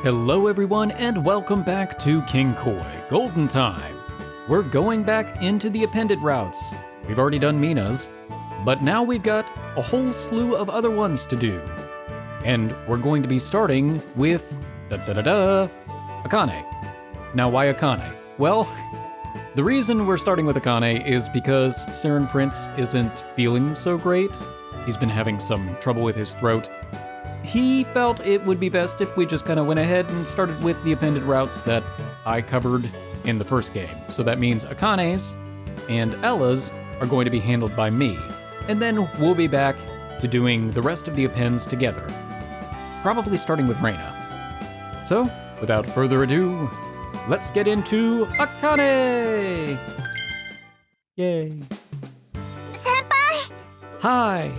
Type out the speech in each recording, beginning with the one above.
Hello everyone and welcome back to Kinkoi, Golden Time. We're going back into the appended routes. We've already done Mina's, but now we've got a whole slew of other ones to do. And we're going to be starting with Akane. Now why Akane? Well, the reason we're starting with Akane is because Siren Prince isn't feeling so great. He's been having some trouble with his throat. He felt it would be best if we just kind of went ahead and started with the appended routes that I covered in the first game. So that means Akane's and Ella's are going to be handled by me. And then we'll be back to doing the rest of the appends together. Probably starting with Reina. So, without further ado, let's get into Akane! Yay. Senpai! Hi!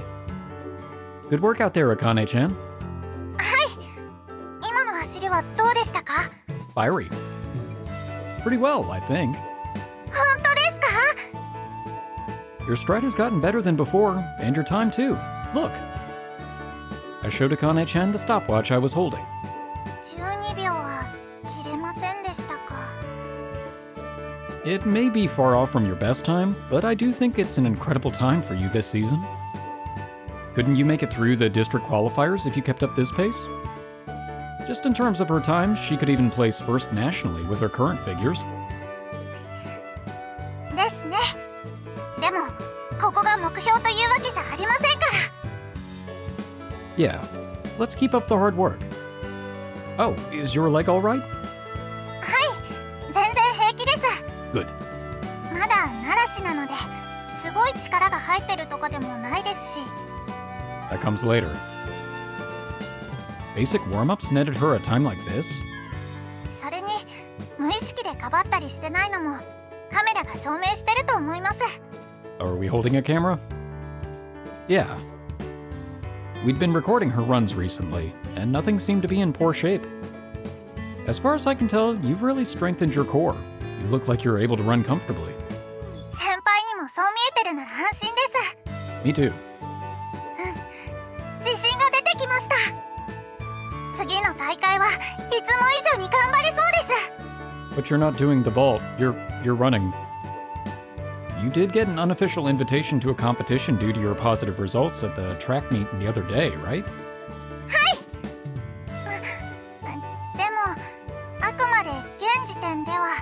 Good work out there, Akane-chan. 今の走りはどうでしたか? Fiery. Pretty well, I think. 本当ですか? Your stride has gotten better than before, and your time too. Look. I showed Akane-chan the stopwatch I was holding. 12秒は切れませんでしたか? It may be far off from your best time, but I do think it's an incredible time for you this season. Couldn't you make it through the district qualifiers if you kept up this pace? Just in terms of her time, she could even place first nationally with her current figures. ですね。でも、ここが目標というわけじゃありませんから。Yeah, let's keep up the hard work. Oh, is your leg all right? はい、全然平気です。 Good. まだ慣らしなので、すごい力が入ってるとかでもないですし。 That comes later. Basic warm-ups netted her a time like this? それに、無意識でかばったりしてないのも、カメラが証明してると思います。 Are we holding a camera? Yeah. We'd been recording her runs recently, and nothing seemed to be in poor shape. As far as I can tell, you've really strengthened your core. You look like you're able to run comfortably. 先輩にもそう見えてるなら安心です。 Me too. 自信が出てきました。次の大会はいつも以上に頑張れそうです。 But you're not doing the vault, you're running. You did get an unofficial invitation to a competition due to your positive results at the track meet the other day, right? はい。でも、あくまで現時点では。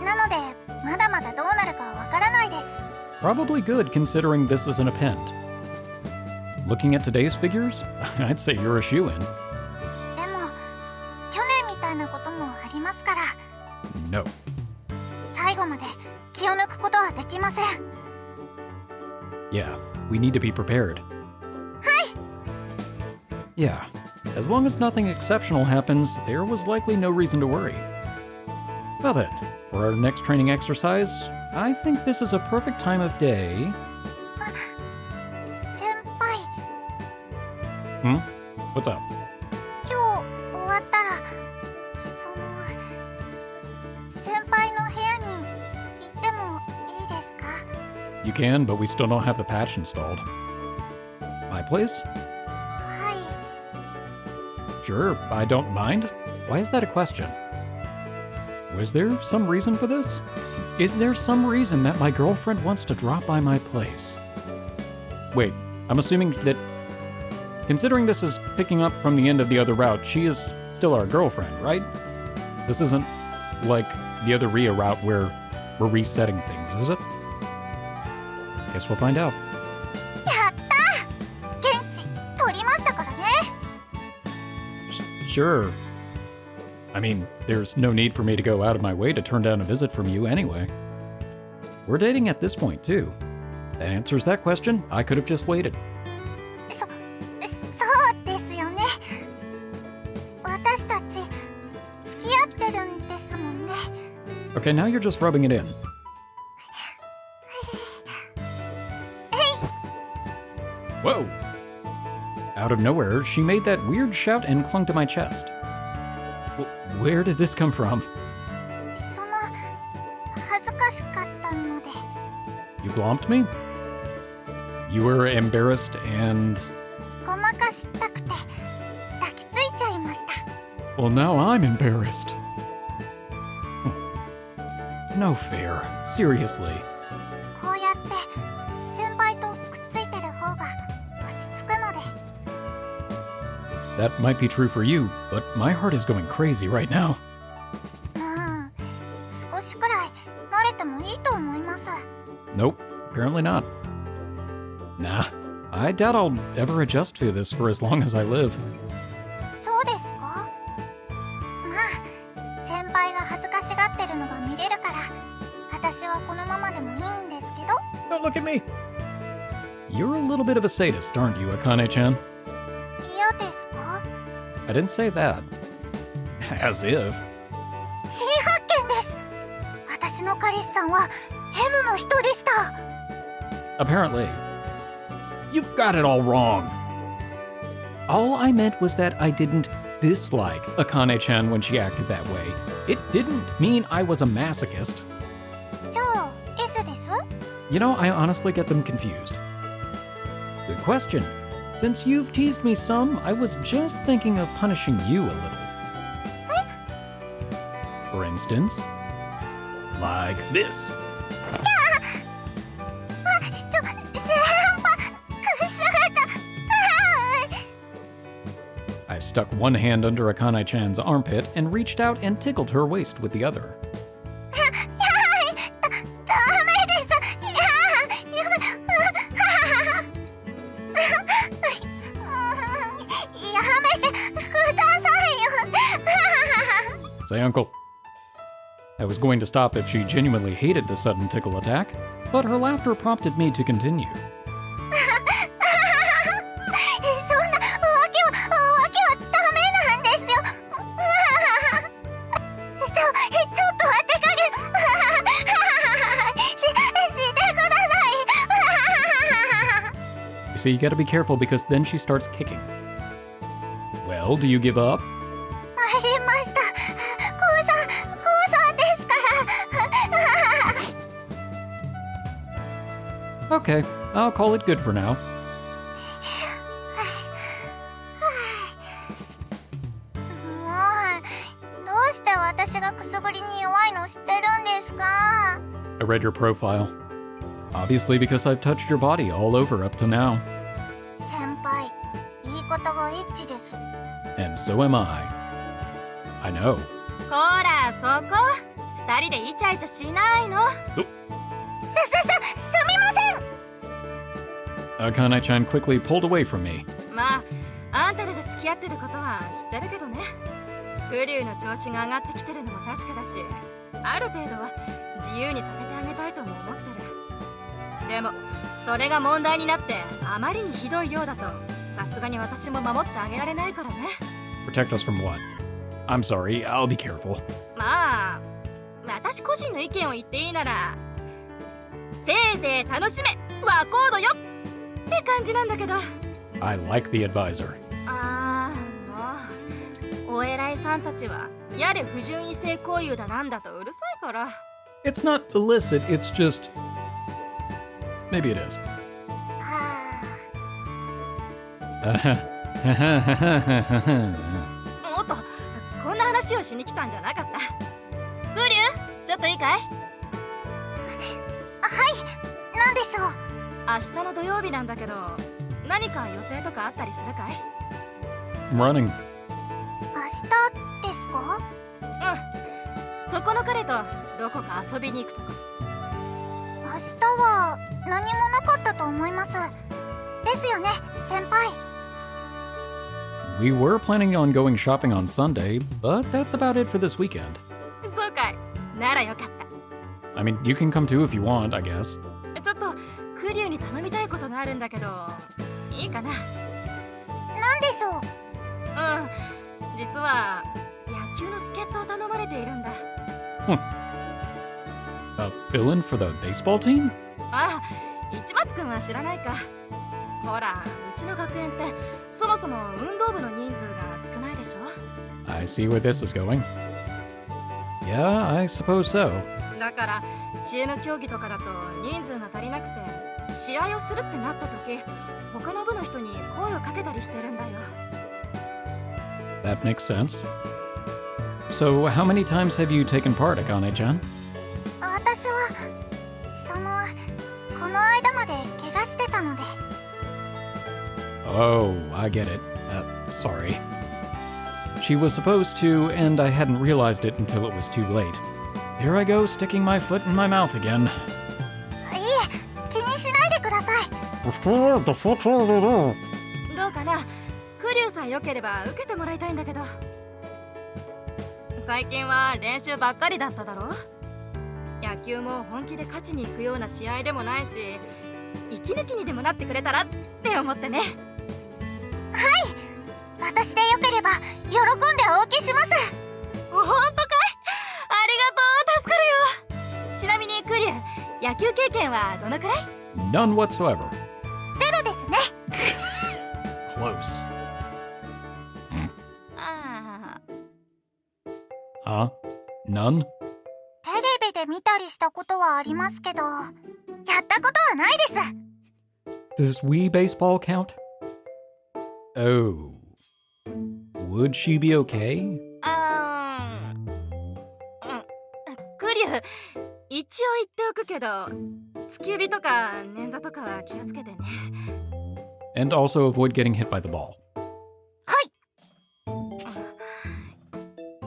なので、まだまだどうなるかわからないです。 Probably good considering this is an append. Looking at today's figures, I'd say you're a shoo-in. でも、去年みたいなこともありますから。 No. 最後まで気を抜くことはできません。 Yeah, we need to be prepared. はい。 Yeah, as long as nothing exceptional happens, there was likely no reason to worry. Well then, for our next training exercise, I think this is a perfect time of day. 先輩、 What's up? 今日終わったら、先輩の部屋に行ってもいいですか? You can, but we still don't have the patch installed. My place? はい。 Sure, I don't mind. Why is that a question? Was there some reason for this? Is there some reason that my girlfriend wants to drop by my place? Wait, I'm assuming that, considering this is picking up from the end of the other route, she is still our girlfriend, right? This isn't like the other Ria route where we're resetting things, is it? Guess we'll find out. やったー！現地取りましたからね。 Sure. I mean, there's no need for me to go out of my way to turn down a visit from you anyway. We're dating at this point, too. That answers that question. I could have just waited. そうですよね。私たち付き合ってるんですもんね。 Okay, now you're just rubbing it in. Whoa! Out of nowhere, she made that weird shout and clung to my chest. Where did this come from? 恥ずかしかったので。 You glomped me? You were embarrassed and... ごまかしたくて抱きついちゃいました。Well, now I'm embarrassed. No fair. Seriously. こうやって先輩とくっついてる方が落ち着くので。 That might be true for you, but my heart is going crazy right now. 少しくらい慣れてもいいと思います。 Nope, apparently not. Nah, I doubt I'll ever adjust to this for as long as I live. そうですか？まあ、先輩が恥ずかしがってるのが見れるから、私はこのままでもいいんですけど。 Don't look at me! You're a little bit of a sadist, aren't you, Akane-chan? 嫌ですか？ I didn't say that. As if. 新発見です。私の彼氏さんはヘムの人でした。 Apparently. You've got it all wrong. All I meant was that I didn't dislike Akane-chan when she acted that way. It didn't mean I was a masochist. じゃあ S です？ You know, I honestly get them confused. Good question. Since you've teased me some, I was just thinking of punishing you a little. For instance, like this. 先輩、くすぐった。I stuck one hand under Akane-chan's armpit and reached out and tickled her waist with the other. ダメです。やめてくださいよ。 Say, Uncle. I was going to stop if she genuinely hated the sudden tickle attack, but her laughter prompted me to continue. そんなわけはダメなんですよ。ちょっとは手加減してください。 You see, you gotta be careful because then she starts kicking. Well, do you give up? 参りました。降参ですから。 Okay, I'll call it good for now. もう、どうして私がくすぐりに弱いの知ってるんですか？ I read your profile. Obviously because I've touched your body all over up to now. 先輩、言い方がエッチです。 And so am I. I know. こらそこ二人でイチャイチャしないの。すみません。 Akane-chan quickly pulled away from me. まああんたらが付き合ってることは知ってるけどね。風流の調子が上がってきてるのも確かだし、ある程度は自由にさせてあげたいとも思ってる。でもそれが問題になってあまりにひどいようだと、さすがに私も守ってあげられないからね。 Protect us from what? I'm sorry, I'll be careful. まあ私個人の意見を言っていいなら、せいぜい楽しめ和コードよって感じなんだけど。 I like the advisor. ああ、もうお偉いさんたちはやれ不純異性交友だなんだとうるさいから。 It's not illicit, it's just... Maybe it is. おっと、こんな話をしに来たんじゃなかった。風流、ちょっといいかい？はい、なんでしょう。明日の土曜日なんだけど、何か予定とかあったりするかい？ I'm running. 明日ですか？うん、そこの彼とどこか遊びに行くとか。明日は何もなかったと思います。ですよね、先輩。 We were planning on going shopping on Sunday, but that's about it for this weekend. そうかい、ならよかった。 I mean, you can come too if you want, I guess. ちょっとクリュウに頼みたいことがあるんだけど、いいかな？なんでしょう。実は野球の助っ人を頼まれているんだ。A villain for the baseball team? ああ、市松くんは知らないか。ほら、うちの学園ってそもそも運動部の人数が少ないでしょ。 I see where this is going. Yeah, I suppose so. だからチーム競技とかだと人数が足りなくて、試合をするってなった時、他の部の人に声をかけたりしてるんだよ。 That makes sense. So how many times have you taken part, Akane-chan? 私はこの間まで怪我してたので。 Oh, I get it. Sorry. She was supposed to, and I hadn't realized it until it was too late. Here I go, sticking my foot in my mouth again. いえ、気にしないでください。どうかな、クリュウさえ良ければ受けてもらいたいんだけど。最近は練習ばっかりだっただろ。野球も本気で勝ちに行くような試合でもないし、息抜きにでもなってくれたらって思ってね。はい、私でよければ喜んでお受けします。本当かい？ありがとう、助かるよ。ちなみにクリュウ、野球経験はどのくらい？ None whatsoever. ゼロですね。Close. ああ。Huh? None? テレビで見たりしたことはありますけど、やったことはないです。 Does Wii baseball count? Oh. Would she be okay? クリュウ、一応言っておくけど、突き指とか捻挫とかは気をつけてね。And also avoid getting hit by the ball. は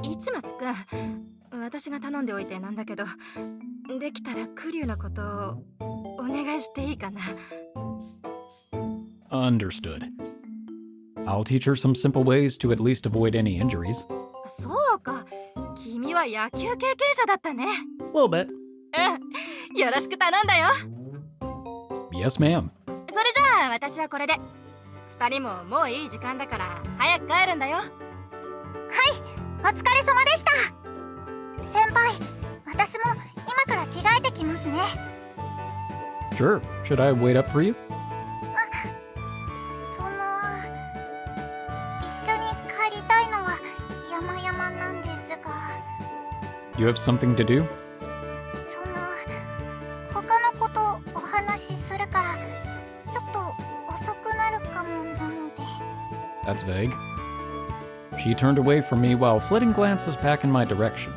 い。市松くん、私が頼んでおいてなんだけど、できたらクリュウのことをお願いしていいかな。Understood. I'll teach her some simple ways to at least avoid any injuries. そうか、君は野球経験者だったね。Little bit. うん、よろしく頼んだよ。Yes, ma'am. それじゃあ私はこれで。二人ももういい時間だから早く帰るんだよ。はい、お疲れ様でした。先輩、私も今から着替えてきますね。Sure. Should I wait up for you? 一緒に帰りたいのは山々なんですが。You have something to do? 他のことお話しするからちょっと遅くなるかもなので。 That's vague. She turned away from me while flitting glances back in my direction.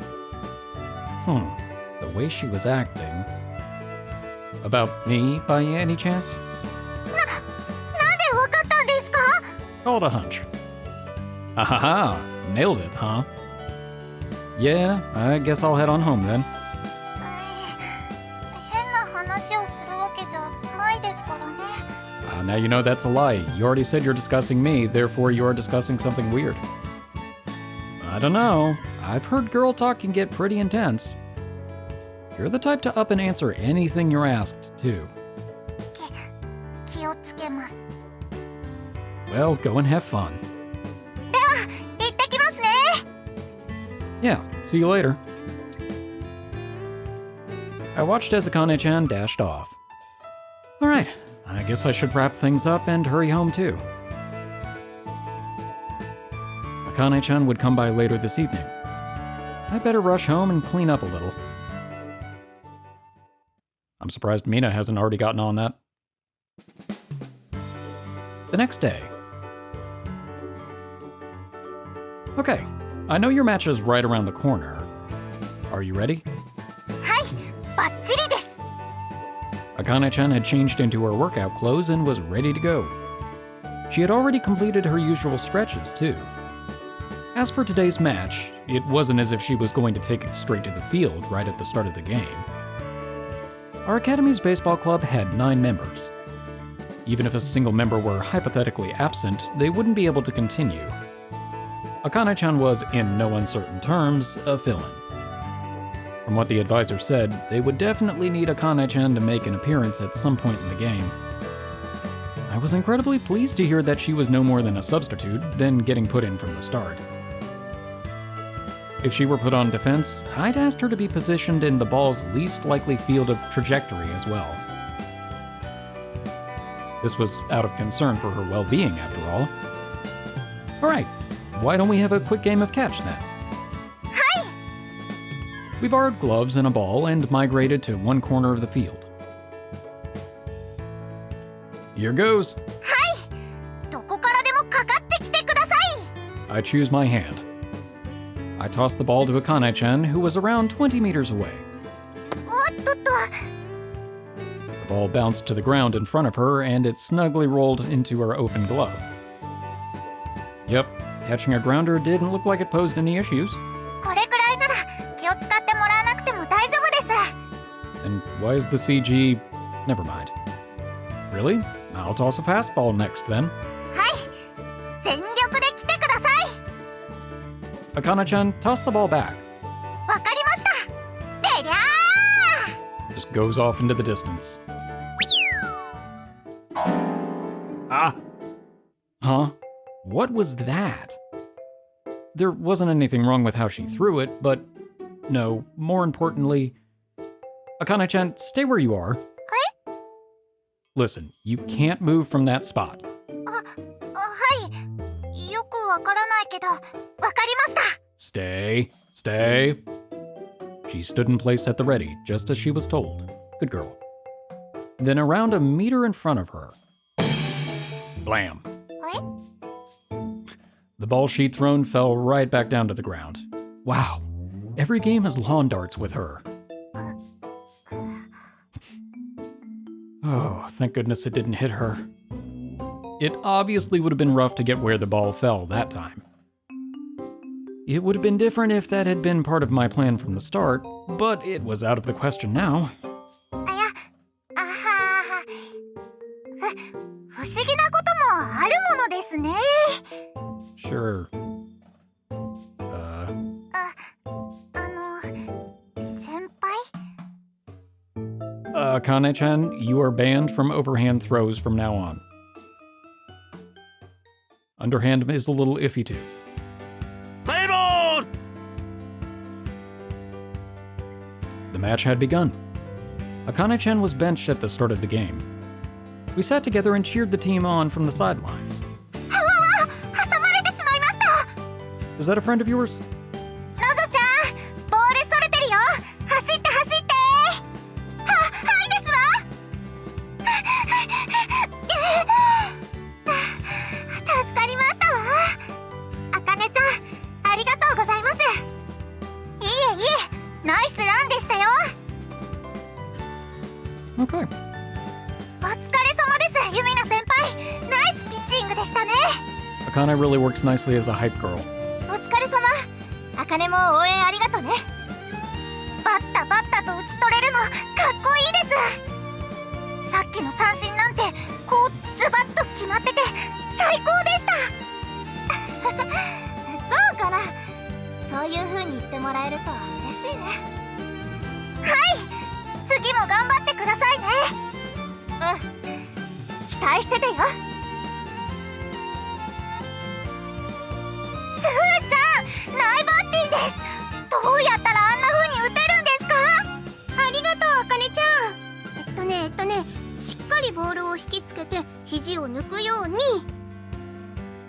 The way she was acting. About me, by any chance? なんでわかったんですか？ Called a hunch. Ahaha, nailed it, huh? Yeah, I guess I'll head on home then. 変な話をするわけじゃないですからね。Now you know that's a lie. You already said you're discussing me, therefore you are discussing something weird. I don't know. I've heard girl talk can get pretty intense. You're the type to up and answer anything you're asked, too. 気をつけます。 Well, go and have fun. では、行ってきますね。 Yeah, see you later. I watched as Akane-chan dashed off. Alright, I guess I should wrap things up and hurry home too. Akane-chan would come by later this evening. I better rush home and clean up a little. I'm surprised Mina hasn't already gotten on that. The next day. Okay, I know your match is right around the corner. Are you ready? はい、バッチリです。 Akane-chan had changed into her workout clothes and was ready to go. She had already completed her usual stretches, too. As for today's match, it wasn't as if she was going to take it straight to the field right at the start of the game. Our Academy's baseball club had 9 members. Even if a single member were hypothetically absent, they wouldn't be able to continue. Akane-chan was, in no uncertain terms, a fill-in. From what the advisor said, they would definitely need Akane-chan to make an appearance at some point in the game. I was incredibly pleased to hear that she was no more than a substitute, then getting put in from the start. If she were put on defense, I'd asked her to be positioned in the ball's least likely field of trajectory as well. This was out of concern for her well-being, after all. Alright, why don't we have a quick game of catch then? Hi! We borrowed gloves and a ball and migrated to one corner of the field. Here goes. はい、どこからでもかかってきてください。 I choose my hand. I tossed the ball to Akane-chan, who was around 20 meters away. おっとっと。 The ball bounced to the ground in front of her, and it snugly rolled into her open glove. Yep, catching a grounder didn't look like it posed any issues. これくらいなら気を使ってもらわなくても大丈夫です。 And why is the CG... Never mind. Really? I'll toss a fastball next, then. はい。全力で来てください。 Akane-chan, toss the ball back. わかりました。てりゃー。 Just goes off into the distance. Ah! Huh? What was that? There wasn't anything wrong with how she threw it, but no, more importantly... Akane-chan, stay where you are. Listen, you can't move from that spot. はい。よくわからないけど、わかりました。 Stay. She stood in place at the ready, just as she was told. Good girl. Then around a meter in front of her. Blam. え？ The ball she'd thrown fell right back down to the ground. Wow. Every game has lawn darts with her. Oh, thank goodness it didn't hit her. It obviously would have been rough to get where the ball fell that time. It would have been different if that had been part of my plan from the start, but it was out of the question now. あは不思議なこともあるものですね。 Sure. 先輩？ Akane-chan, you are banned from overhand throws from now on. Underhand is a little iffy too. Play ball! The match had begun. Akane-chan was benched at the start of the game. We sat together and cheered the team on from the sidelines. 挟まれてしまいました。 Is that a friend of yours? のぞちゃん、ボールそれてるよ。走って走って。はいですわ。助かりましたわ。あかねちゃん、ありがとうございます。いえ、ナイスランでしたよ。 Okay. お疲れ様です、ユミナ先輩。ナイスピッチングでしたね。 Akane really works nicely as a hype girl. お疲れ様。あかねも応援ありがとね。バッタバッタと打ち取れるのかっこいいです。さっきの三振なんてこうズバッと決まってて最高でした。そうかな。そういう風に言ってもらえると嬉しいね。はい、次も頑張ってくださいね。期待しててよ。スーちゃん、ナイバッティンです。どうやったらあんな風に打てるんですか？ありがとう、あかねちゃん。しっかりボールを引きつけて肘を抜くように。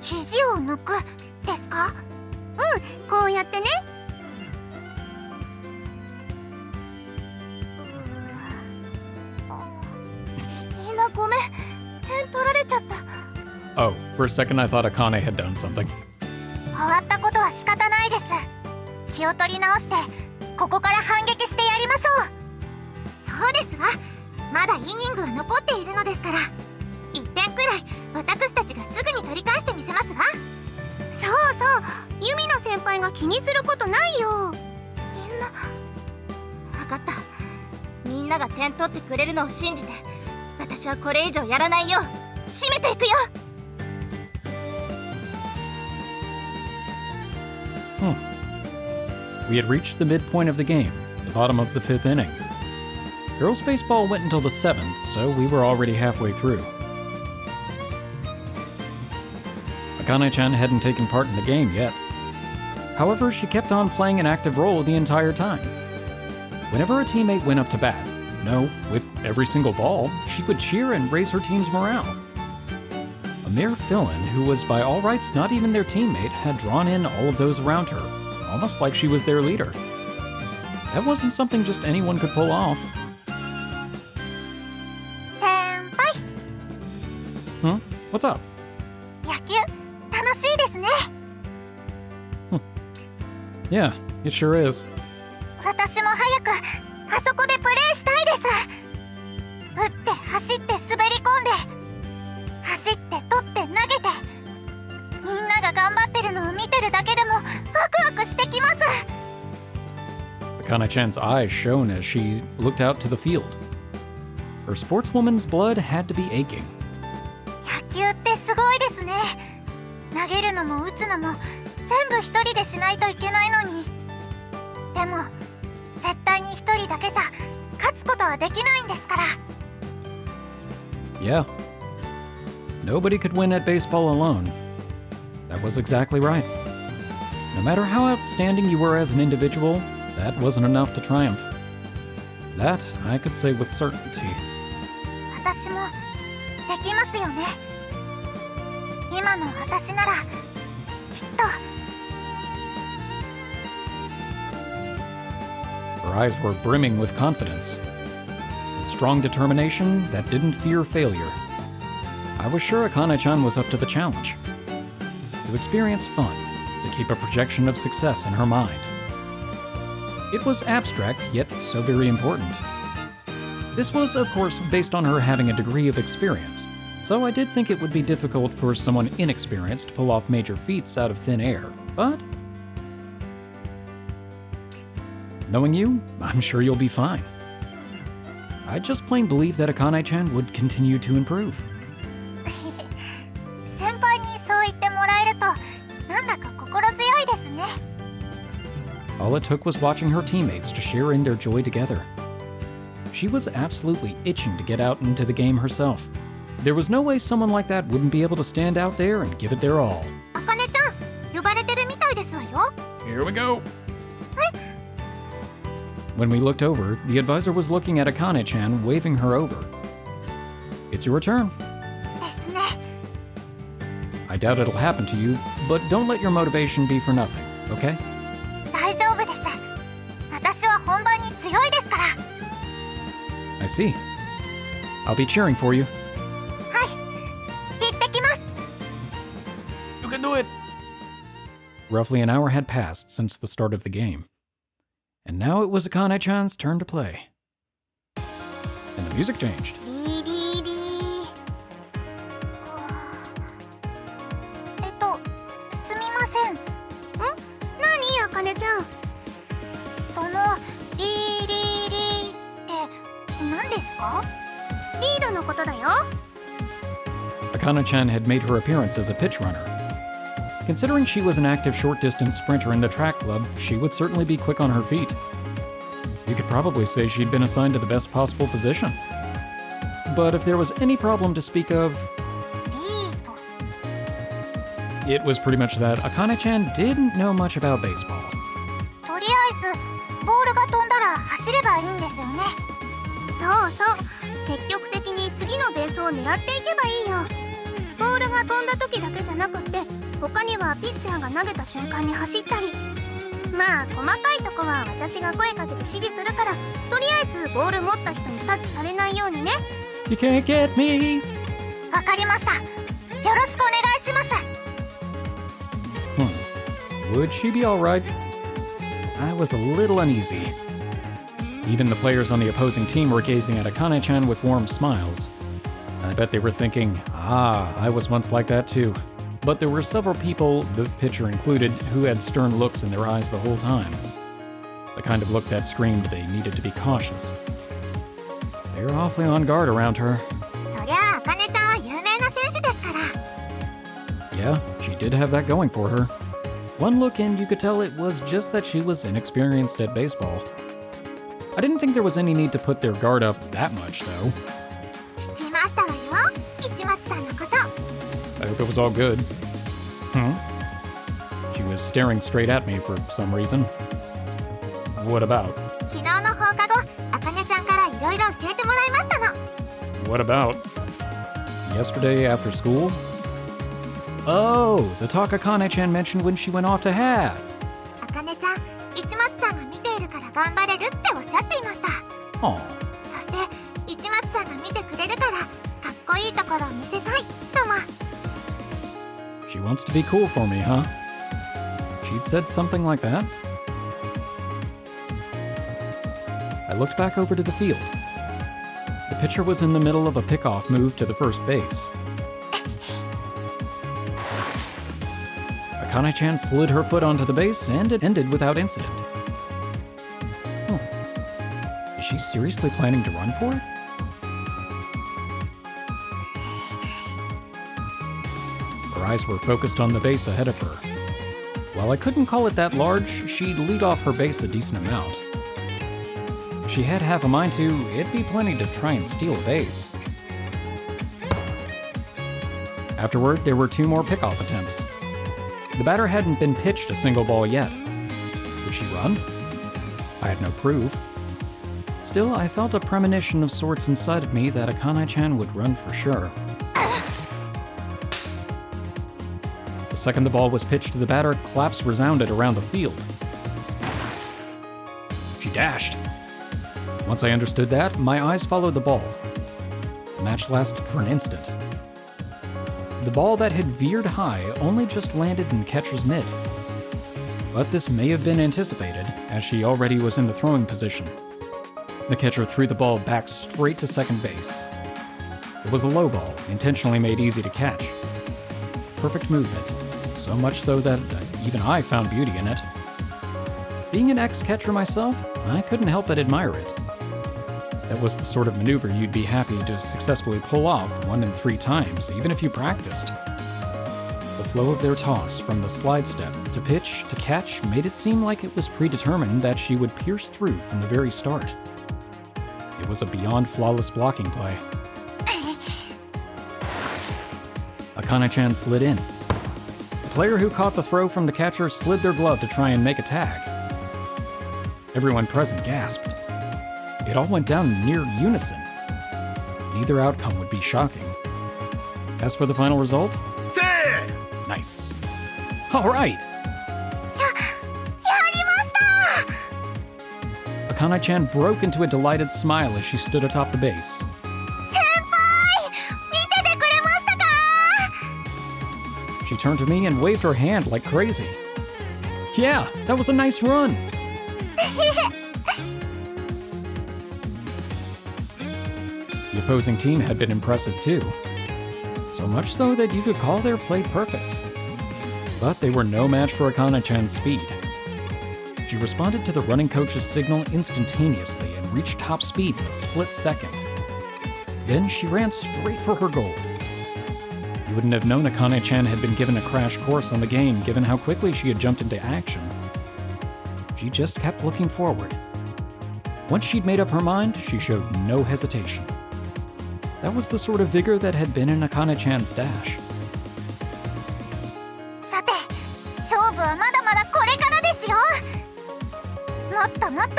肘を抜くですか？こうやってね。みんなごめん、点取られちゃった。 Oh, for a second I thought Akane had done something. 終わったことは仕方ないです。気を取り直してここから反撃してやりましょう。そうですわ。まだイニングは残っているのですから、1点くらい私たちがすぐに取り返してみせますわ。そうそう、ユミナ先輩が気にすることないよ。みんな分かった。みんなが点取ってくれるのを信じて、私はこれ以上やらないよう締めていくよ。We had reached the midpoint of the game, the bottom of the 5th inning. Girls baseball went until the 7th, so we were already halfway through. Akane-chan hadn't taken part in the game yet. However, she kept on playing an active role the entire time. Whenever a teammate went up to bat, with every single ball, she would cheer and raise her team's morale. A mere fill-in who was by all rights not even their teammate had drawn in all of those around her, almost like she was their leader. That wasn't something just anyone could pull off. 先輩。 What's up? 野球楽しいですね。Yeah, it sure is. 私も早くあそこでプレイしたいです。打って走って滑り込んで走って取って投げて、みんなが頑張ってるのを見てるだけでもワクワクしてきます。 Akane-chan's eyes shone as she looked out to the field. Her sportswoman's blood had to be aching. 野球ってすごいですね。投げるのも打つのも全部一人でしないといけないのに。でも絶対に一人だけじゃ勝つことはできないんですから。 Yeah. Nobody could win at baseball alone. That was exactly right. No matter how outstanding you were as an individual, that wasn't enough to triumph. That I could say with certainty. 私もできますよね。今の私ならきっと。 Her eyes were brimming with confidence. With strong determination that didn't fear failure. I was sure Akane-chan was up to the challenge. To experience fun, to keep a projection of success in her mind. It was abstract, yet so very important. This was, of course, based on her having a degree of experience, so I did think it would be difficult for someone inexperienced to pull off major feats out of thin air, but... knowing you, I'm sure you'll be fine. I just plain believe that Akane-chan would continue to improve. 先輩にそう言ってもらえるとなんだか心強いですね。 All it took was watching her teammates to share in their joy together. She was absolutely itching to get out into the game herself. There was no way someone like that wouldn't be able to stand out there and give it their all. あかねちゃん、呼ばれてるみたいですわよ。 Here we go. When we looked over, the advisor was looking at Akane-chan, waving her over. It's your turn. ですね。 I doubt it'll happen to you, but don't let your motivation be for nothing, okay? 大丈夫です。私は本番に強いですから。 I see. I'll be cheering for you. はい、行ってきます。 You can do it! Roughly an hour had passed since the start of the game. And now it was Akane-chan's turn to play. And the music changed. リリリすみません。何あかねちゃん。そのリリリって何ですか？リードのことだよ。 Akane-chan had made her appearance as a pitch runner. Considering she was an active short-distance sprinter in the track club, she would certainly be quick on her feet. You could probably say she'd been assigned to the best possible position. But if there was any problem to speak of, リード。 it was pretty much that Akane-chan didn't know much about baseball. とりあえずボールが飛んだら走ればいいんですよね。そうそう。積極的に次のベースを狙っていけばいいよ。ボールが飛んだ時だけじゃなくって、他にはピッチャーが投げた瞬間に走ったり。まあ細かいとこは私が声かけて指示するから、とりあえずボール持った人にタッチされないようにね。 You can't get me! わかりました。よろしくお願いします。 Would she be alright? I was a little uneasy. Even the players on the opposing team were gazing at Akane-chan with warm smiles. I bet they were thinking, I was once like that too. But there were several people, the pitcher included, who had stern looks in their eyes the whole time. The kind of look that screamed they needed to be cautious. They were awfully on guard around her. そりゃあかねちゃんは有名な選手ですから。 Yeah, she did have that going for her. One look and you could tell it was just that she was inexperienced at baseball. I didn't think there was any need to put their guard up that much, though. 聞きましたわよ、市松さんのこと。 I hope it was all good. She was staring straight at me for some reason. What about? 昨日の放課後、あかねちゃんからいろいろ教えてもらいましたの。 What about? Yesterday after school? Oh, the talk Akane-chan mentioned when she went off to have. あかねちゃん、市松さんが見ているから頑張れるっておっしゃっていました。 Aw. そして市松さんが見てくれるからかっこいいところを見せたいとも。 She wants to be cool for me, huh? She'd said something like that? I looked back over to the field. The pitcher was in the middle of a pickoff move to the first base. Akane-chan slid her foot onto the base, and it ended without incident. Is she seriously planning to run for it? Her eyes were focused on the base ahead of her. While I couldn't call it that large, she'd lead off her base a decent amount. If she had half a mind to, it'd be plenty to try and steal a base. Afterward, there were 2 more pickoff attempts. The batter hadn't been pitched a single ball yet. Would she run? I had no proof. Still, I felt a premonition of sorts inside of me that Akane-chan would run for sure. The second the ball was pitched to the batter, claps resounded around the field. She dashed. Once I understood that, my eyes followed the ball. The match lasted for an instant. The ball that had veered high only just landed in the catcher's mitt. But this may have been anticipated, as she already was in the throwing position. The catcher threw the ball back straight to second base. It was a low ball, intentionally made easy to catch. Perfect movement, so much so that even I found beauty in it. Being an ex-catcher myself, I couldn't help but admire it. That was the sort of maneuver you'd be happy to successfully pull off 1 in 3 times, even if you practiced. The flow of their toss, from the slide step to pitch to catch, made it seem like it was predetermined that she would pierce through from the very start. It was a beyond flawless blocking play. Akane-chan slid in. The player who caught the throw from the catcher slid their glove to try and make a tag. Everyone present gasped. It all went down in near unison. Neither outcome would be shocking. As for the final result? Say! Nice. All right! Akane-chan broke into a delighted smile as she stood atop the base. She turned to me and waved her hand like crazy. Yeah, that was a nice run! The opposing team had been impressive too. So much so that you could call their play perfect. But they were no match for Akane-chan's speed. She responded to the running coach's signal instantaneously and reached top speed in a split second. Then she ran straight for her goal. You wouldn't have known Akane-chan had been given a crash course on the game given how quickly she had jumped into action. She just kept looking forward. Once she'd made up her mind, she showed no hesitation. That was the sort of vigor that had been in Akane-chan's dash. さて、勝負はまだまだこれからですよ。もっともっと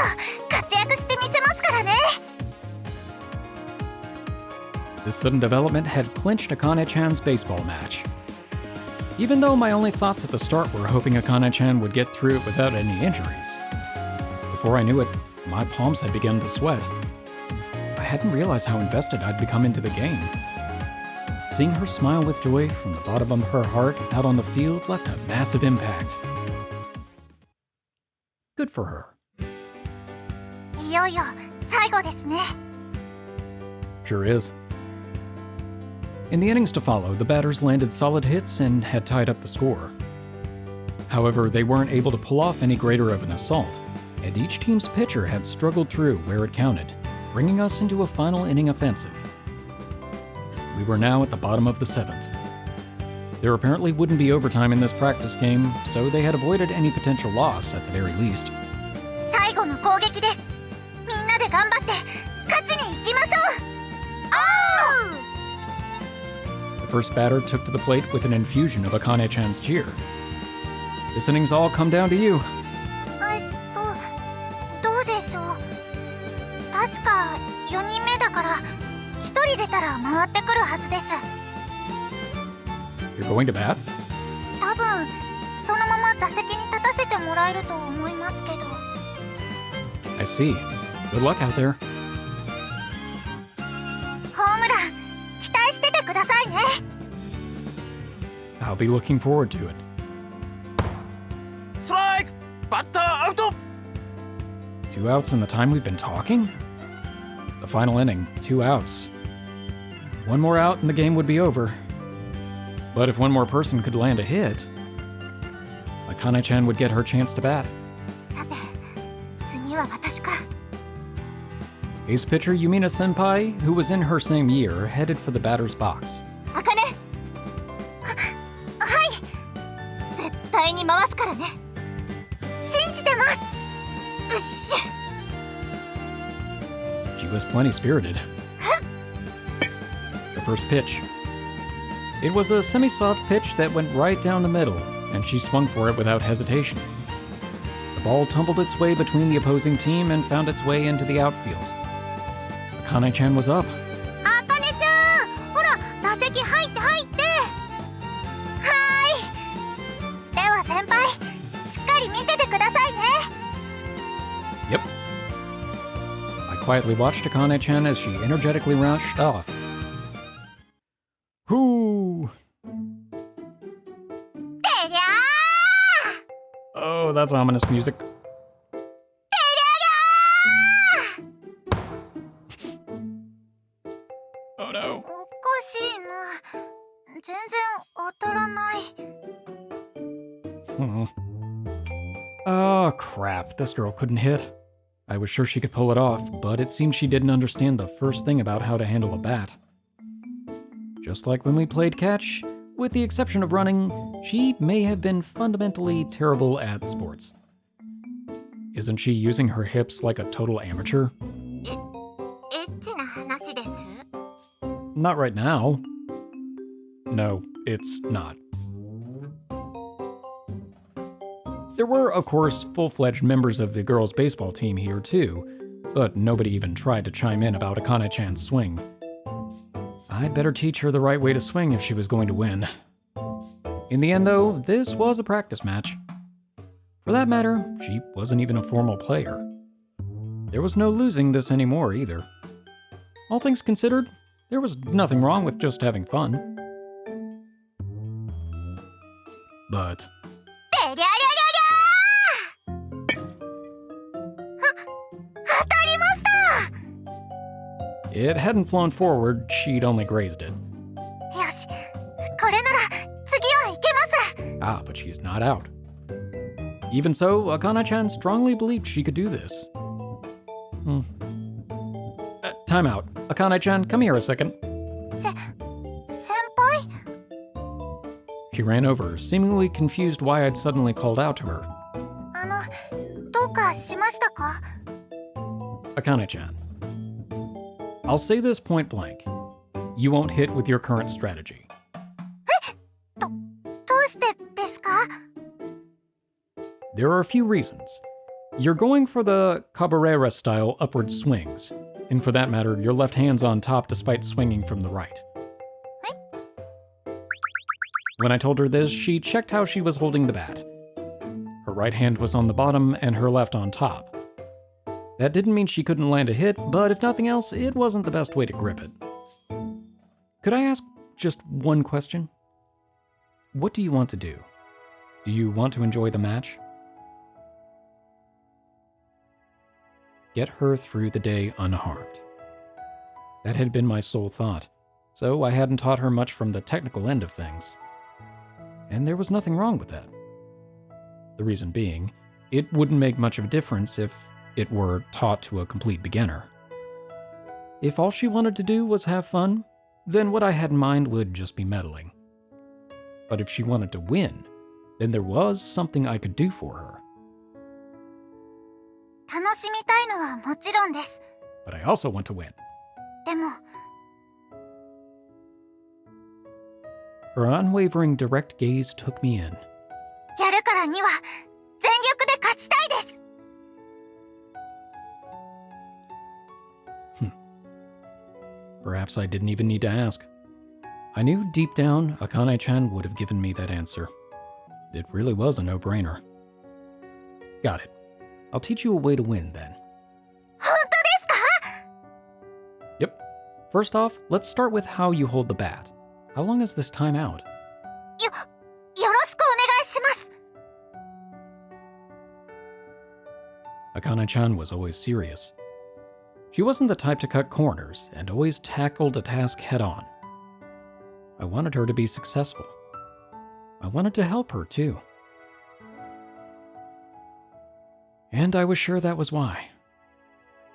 活躍してみせますからね。This sudden development had clinched Akane-chan's baseball match. Even though my only thoughts at the start were hoping Akane-chan would get through it without any injuries. Before I knew it, my palms had begun to sweat. I hadn't realized how invested I'd become into the game. Seeing her smile with joy from the bottom of her heart out on the field left a massive impact. Good for her. いよいよ最後ですね。 Sure is. In the innings to follow, the batters landed solid hits and had tied up the score. However, they weren't able to pull off any greater of an assault, and each team's pitcher had struggled through where it counted, bringing us into a final inning offensive. We were now at the bottom of the 7th. There apparently wouldn't be overtime in this practice game, so they had avoided any potential loss at the very least. 最後の攻撃です。みんなで頑張って勝ちに行きましょう。The first batter took to the plate with an infusion of Akane-chan's cheer. This inning's all come down to you. どうでしょう。確か4人目だから1人出たら回ってくるはずです。 You're going to bat? 多分そのまま打席に立たせてもらえると思いますけど。 I see. Good luck out there. ホームラン期待しててくださいね。 I'll be looking forward to it. ストライクバッターアウト2 outs in the time we've been talking? The final inning, 2 outs. One more out and the game would be over. But if one more person could land a hit, Akane-chan would get her chance to bat. さて、次は私か。 Ace pitcher Yumina Senpai, who was in her same year, headed for the batter's box. あかね。はい。絶対に回すからね。信じてます。うっし。 She was plenty spirited. The first pitch. It was a semi-soft pitch that went right down the middle, and she swung for it without hesitation. The ball tumbled its way between the opposing team and found its way into the outfield. Akane-chan was up. あかねちゃん、ほら、打席入って入って。はーい。では先輩、しっかり見ててくださいね。 Yep. I quietly watched Akane-chan as she energetically rushed off. Whoo! てりゃー。 Oh, that's ominous music. Oh no. おかしいな。全然当たらない。 Oh, crap. This girl couldn't hit. I was sure she could pull it off, but it seemed she didn't understand the first thing about how to handle a bat. Just like when we played catch, with the exception of running, she may have been fundamentally terrible at sports. Isn't she using her hips like a total amateur? エッチな話です。 Not right now. No, it's not. There were, of course, full-fledged members of the girls' baseball team here too, but nobody even tried to chime in about Akane-chan's swing. I'd better teach her the right way to swing if she was going to win. In the end, though, this was a practice match. For that matter, she wasn't even a formal player. There was no losing this anymore either. All things considered, there was nothing wrong with just having fun. But... てりゃりゃりゃりゃー。当たりました。 it hadn't flown forward, she'd only grazed it. よし、これなら次はいけます。 Ah, but she's not out. Even so, Akane-chan strongly believed she could do this. Time out. Akane-chan, come here a second. 先輩？ She ran over, seemingly confused why I'd suddenly called out to her. どうかしましたか？ Akane-chan. I'll say this point blank. You won't hit with your current strategy. どうしてですか？ There are a few reasons. You're going for the cabrera-style upward swings, and for that matter, your left hand's on top despite swinging from the right. When I told her this, she checked how she was holding the bat. Her right hand was on the bottom and her left on top. That didn't mean she couldn't land a hit, but if nothing else, it wasn't the best way to grip it. Could I ask just one question? What do you want to do? Do you want to enjoy the match? Get her through the day unharmed. That had been my sole thought, so I hadn't taught her much from the technical end of things. And there was nothing wrong with that. The reason being, it wouldn't make much of a difference if it were taught to a complete beginner. If all she wanted to do was have fun, then what I had in mind would just be meddling. But if she wanted to win, then there was something I could do for her. 楽しみたいのはもちろんです。 But I also want to win. でも、 Her unwavering direct gaze took me in. やるからには全力で勝ちたいです。 Perhaps I didn't even need to ask. I knew deep down Akane-chan would have given me that answer. It really was a no-brainer. Got it. I'll teach you a way to win then. 本当ですか？ Yep. First off, let's start with how you hold the bat. How long is this time out? よろしくお願いします。Akane-chan was always serious. She wasn't the type to cut corners and always tackled a task head-on. I wanted her to be successful. I wanted to help her, too. And I was sure that was why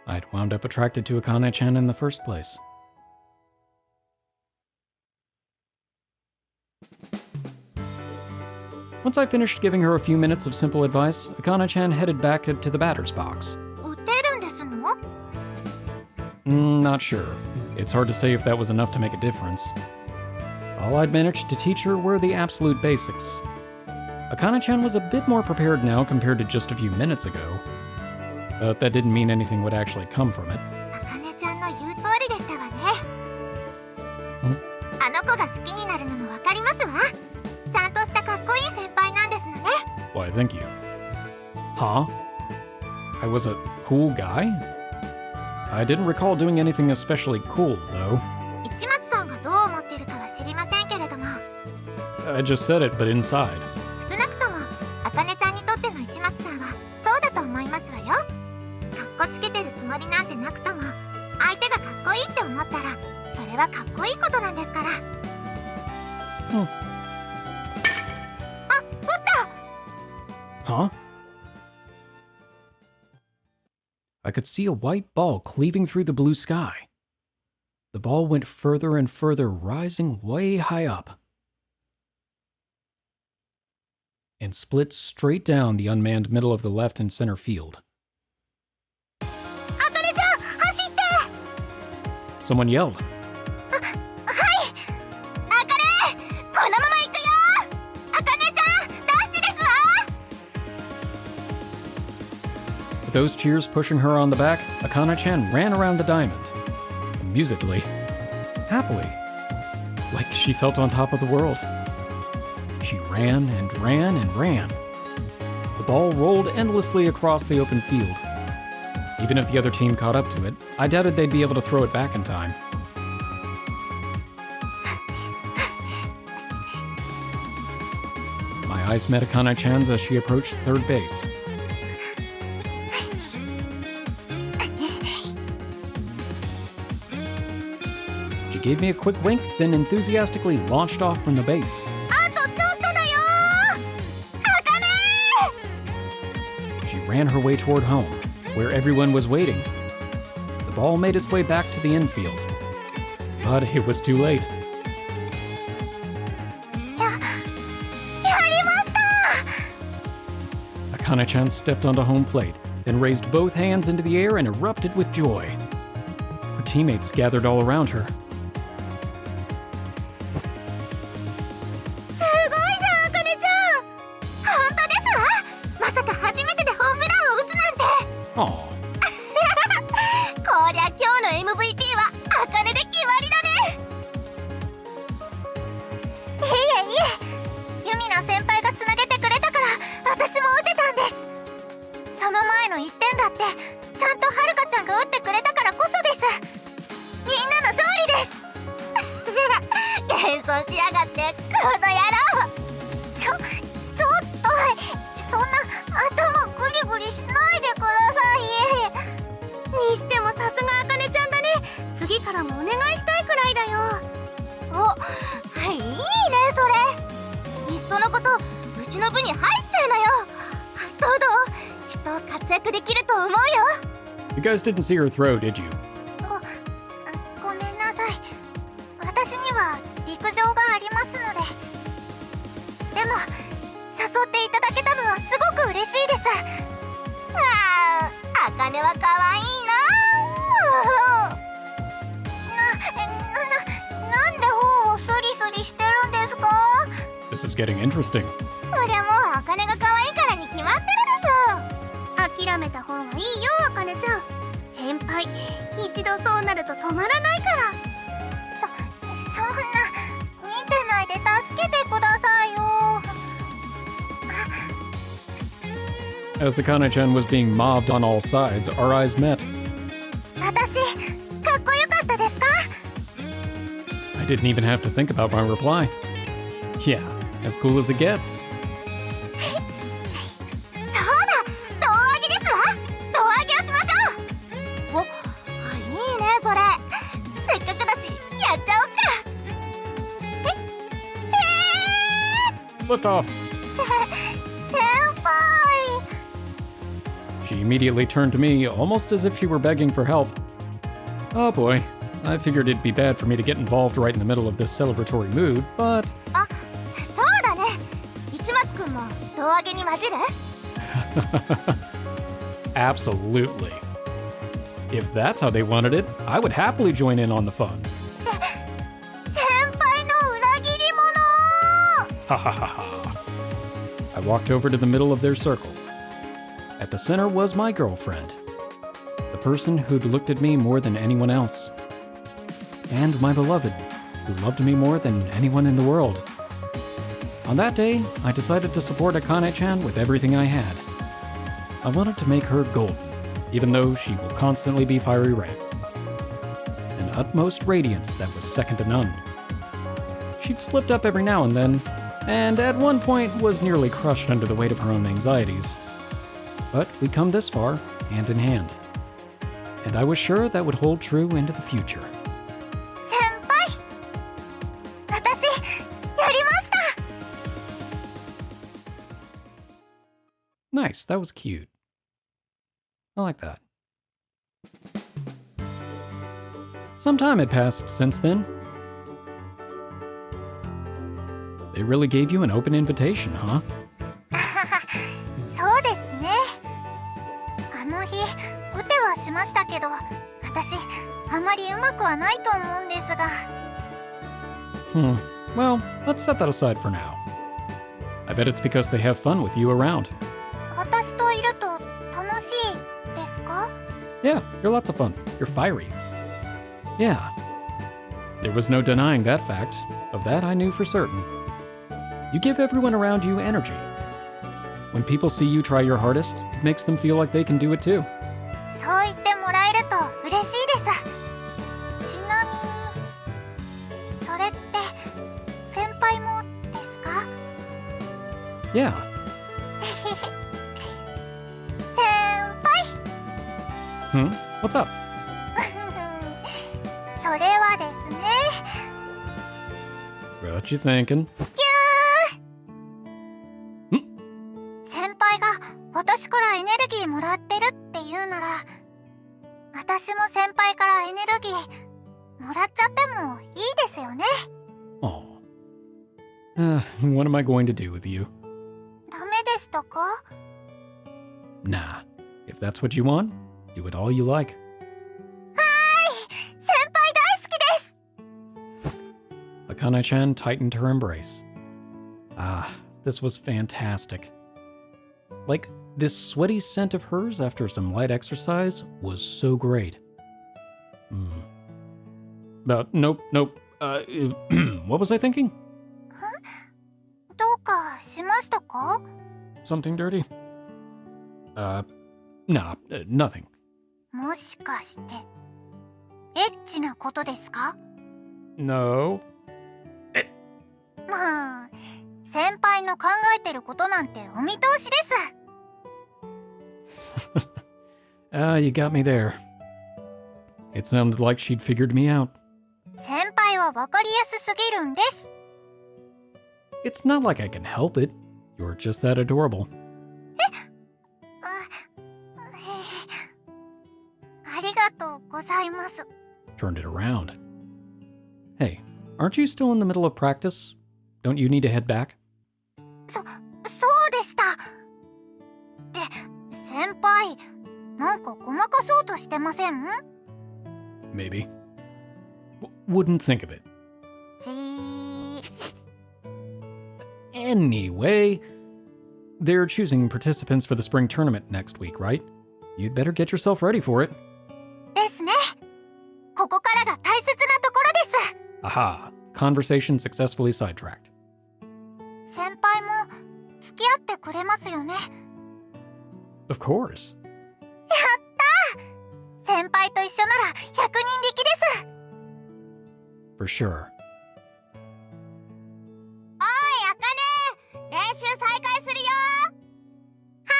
I'd wound up attracted to Akane-chan in the first place. Once I finished giving her a few minutes of simple advice, Akane-chan headed back to the batter's box. 打てるんですの？ Not sure. It's hard to say if that was enough to make a difference. All I'd managed to teach her were the absolute basics. Akane-chan was a bit more prepared now compared to just a few minutes ago, but that didn't mean anything would actually come from it. あかねちゃんの言う通りでしたわね。ん？あの子が好きになるのもわかりますわ。ちゃんとしたかっこいい先輩なんですのね。 Why, thank you. Huh? I was a cool guy? I didn't recall doing anything especially cool, though. 市松さんがどう思ってるかは知りませんけれども、 I just said it, but inside. 少なくともあかねちゃんにとっての市松さんはそうだと思いますわよ。かっこつけてるつもりなんてなくとも、相手がかっこいいって思ったらそれはかっこいいことなんですから。あ、撃った！ Huh? I could see a white ball cleaving through the blue sky. The ball went further and further, rising way high up, and split straight down the unmanned middle of the left and center field. あかねちゃん、走って！ Someone yelled. はい！あかね！このまま行くよ！あかねちゃん、ダッシュですわ！ With those cheers pushing her on the back, Akane-chan ran around the diamond, amusedly, happily, like she felt on top of the world. She ran and ran and ran. The ball rolled endlessly across the open field. Even if the other team caught up to it, I doubted they'd be able to throw it back in time. My eyes met Akane-chan's as she approached third base. She gave me a quick wink, then enthusiastically launched off from the base. あとちょっとだよー！あかねー！ She ran her way toward home, where everyone was waiting. The ball made its way back to the infield, but it was too late. やりました！ Akane-chan stepped onto home plate, then raised both hands into the air and erupted with joy. Her teammates gathered all around her. すごいじゃん、あかねちゃん！本当ですわ！まさか初めてでホームランを打つなんて！ Aw, こりゃ今日の MVP はあかねで決まりだね！いえ、ユミナ先輩がつなげてくれたから私も打てたんです。その前の1点だってちゃんとはるかちゃんが打ってくれたからこそです。みんなの勝利です。謙遜しやがってこの野郎！ちょっとそんな頭グリグリしないでください。にしてもさすがあかねちゃんだね。次からもお願いしたいくらいだよ。お、いいねそれ。いっそのことうちの部に入っちゃいなよ。どうきっと活躍できると思うよ。 you guys didn't see her throw, did you? ごめんなさい。私には陸上がありますので。でも誘っていただけたのはすごく嬉しいです。あかねは可愛いな。なんで頬をスリスリしてるんですか？ This is getting interesting. そりゃもうあかねが可愛いからに決まってるでしょ。諦めた方がいいよ、あかねちゃん。先輩、一度そうなると止まらないから。そんな見てないで助けてくださいよ。 As Akane-chan was being mobbed on all sides, our eyes met. 私、かっこよかったですか？ I didn't even have to think about my reply. Yeah, as cool as it gets. そうだ、胴上げですわ。Liftoff! 先輩 She immediately turned to me, almost as if she were begging for help. Oh boy, I figured it'd be bad for me to get involved right in the middle of this celebratory mood, but... あ、そうだね。市松くんも胴上げに混じる？ Absolutely. If that's how they wanted it, I would happily join in on the fun. 先輩の裏切り者！ Ha ha ha ha. I walked over to the middle of their circle. At the center was my girlfriend, the person who'd looked at me more than anyone else, and my beloved, who loved me more than anyone in the world. On that day, I decided to support Akane-chan with everything I had. I wanted to make her golden, even though she will constantly be fiery red. An utmost radiance that was second to none. She'd slipped up every now and then, and at one point was nearly crushed under the weight of her own anxieties. But we'd come this far, hand in hand. And I was sure that would hold true into the future. 先輩私やりました Nice, that was cute. I like that. Some time had passed since then. They really gave you an open invitation, huh? そうですね。あの日打てはしましたけど、私あまりうまくはないと思うんですが。Well, let's set that aside for now. I bet it's because they have fun with you around. 私といると楽しいですか？ Yeah, you're lots of fun. You're fiery. Yeah. There was no denying that fact. Of that I knew for certain. You give everyone around you energy. When people see you try your hardest, it makes them feel like they can do it too. そう言ってもらえると嬉しいです。ちなみに、それって先輩もですか？ Yeah. 先輩 What's up? それはですね。 What you thinking? 先輩が私からエネルギーもらってるって言うなら、私も先輩からエネルギーもらっちゃってもいいですよね。 Oh. What am I going to do with you? ダメでしたか？ Nah. If that's what you want, do it all you like. 先輩大好きです。 Akane-chan tightened her embrace. Ah, this was fantastic. Like, this sweaty scent of hers after some light exercise was so great. Nope. What was I thinking? どうかしましたか？ Something dirty? Nah, nothing. もしかしてエッチなことですか？ No. まあ、先輩の考えてることなんてお見通しです。 You got me there. It sounded like she'd figured me out. 先輩は分かりやすすぎるんです。 It's not like I can help it. You're just that adorable. ありがとうございます。 Turned it around. Hey, aren't you still in the middle of practice? Don't you need to head back? そうでした。って先輩、なんかごまかそうとしてません？ Maybe. Wouldn't think of it. じー。 Anyway, they're choosing participants for the spring tournament next week, right? You'd better get yourself ready for it. ですね。ここからが大切なところです。 Aha, conversation successfully sidetracked. 先輩も付き合ってくれますよね。 Of course. やったー！先輩と一緒なら100人力です。 For sure. おい、あかね、練習再開するよ。は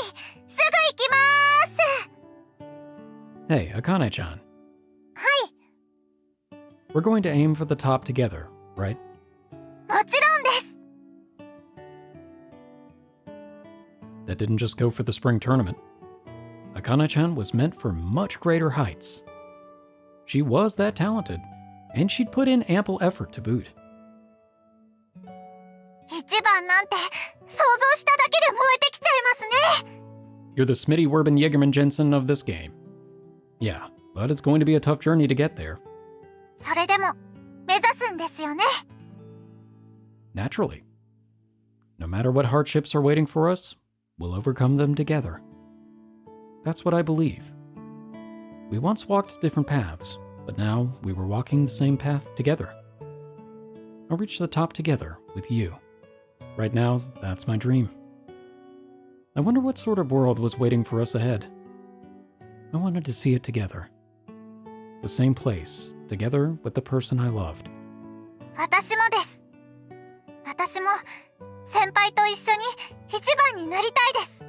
ーい、すぐ行きまーす。 Hey, Akane-chan. はい。 We're going to aim for the top together, right? もちろんです。that didn't just go for the spring tournament. Akane-chan was meant for much greater heights. She was that talented, and she'd put in ample effort to boot. 一番なんて想像しただけで燃えてきちゃいますね。 You're the Smitty Werben Jägerman Jensen of this game. Yeah, but it's going to be a tough journey to get there. それでも目指すんですよね。 Naturally. No matter what hardships are waiting for us, we'll overcome them together. That's what I believe. We once walked different paths, but now we were walking the same path together. I'll reach the top together with you. Right now, that's my dream. I wonder what sort of world was waiting for us ahead. I wanted to see it together. The same place, together with the person I loved. 私もです。私も先輩と一緒に一番になりたいです。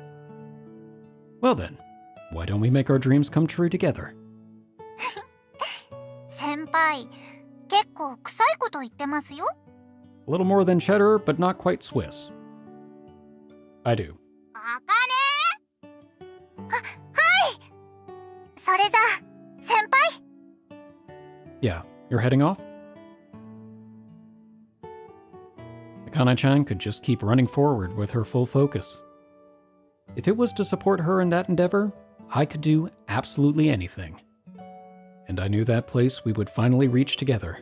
Well then, why don't we make our dreams come true together? 先輩、結構臭いこと言ってますよ。 A little more than cheddar, but not quite Swiss. I do. あかねはい。それじゃあ、先輩。 Yeah, you're heading off? Akane-chan could just keep running forward with her full focus. If it was to support her in that endeavor, I could do absolutely anything. And I knew that place we would finally reach together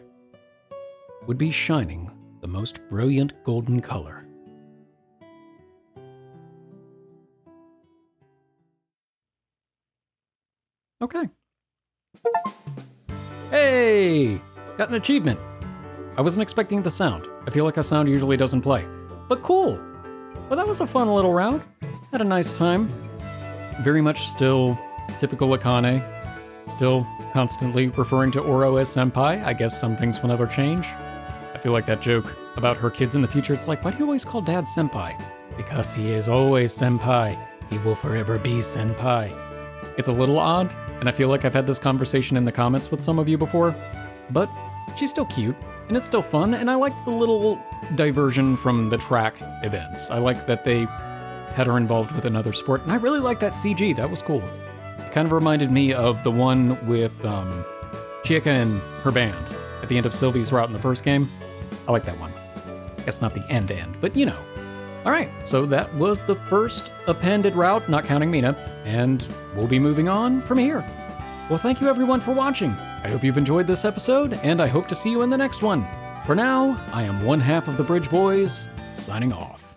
would be shining the most brilliant golden color. Okay. Hey! Got an achievement. I wasn't expecting the sound. I feel like a sound usually doesn't play. But cool! Well, that was a fun little round. Had a nice time. Very much still typical Akane. Still constantly referring to Ouro as senpai. I guess some things will never change. I feel like that joke about her kids in the future. It's like, why do you always call dad senpai? Because he is always senpai. He will forever be senpai. It's a little odd, and I feel like I've had this conversation in the comments with some of you before, but she's still cute, and it's still fun, and I like the little diversion from the track events. I like that they had her involved with another sport, and I really like that CG. That was cool. It kind of reminded me of the one with Chieka and her band at the end of Sylvie's route in the first game. I like that one. I guess not the end, but you know. All right, so that was the first appended route, not counting Mina, and we'll be moving on from here. Well, thank you everyone for watching. I hope you've enjoyed this episode, and I hope to see you in the next one. For now, I am one half of the Bridge Boys, signing off.